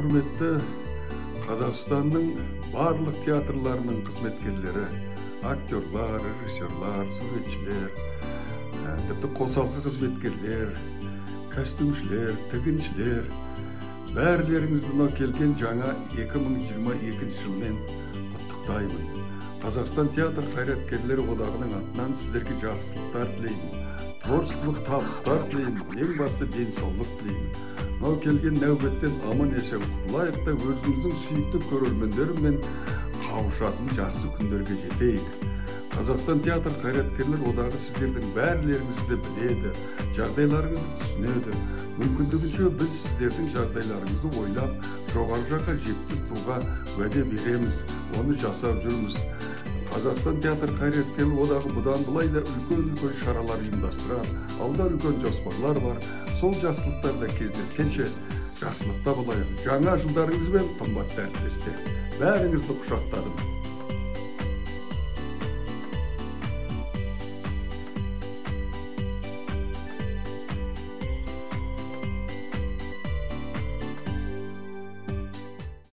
құрметті Қазақстанның барлық театрларының қызметкерлері, актерлар, режиссерлар, суретшілер, тіпті қосалқы қызметкерлер, костюмшілер, тігіншілер, бәрлеріңізді келген жаңа 2022 жылмен құттықтаймын. Қазақстан театр қайраткерлері одағының атынан сіздерге жақсылықтар тілеймін, творчестволық табыстар тілеймін, ең басты денсаулық тілеймін. Мынау келген нәубеттен аман есен құтылайық та өзіңіздің сүйікті көрермендерімен қауышатын жақсы күндерге жетейік. Қазақстан театр қайраткерлер одағы сіздердің бәрлеріңізді біледі, жағдайларыңызды түсінеді. Мүмкіндігінше біз сіздердің жағдайларыңызды ойлап, жоғары жаққа жеткізуге уәде береміз, оны жасап жүрміз. Қазақстан театр қайраткерлер одағы бұдан былай да үлкен шаралар ұйымдастырар, алда үлкен жоспарлар бар. Сол жақсылықтарда кездескенше жақсылықта болайық. Жаңа жылдарыңызбен қымбатты әріптестер. Бәріңізді құшақтадым.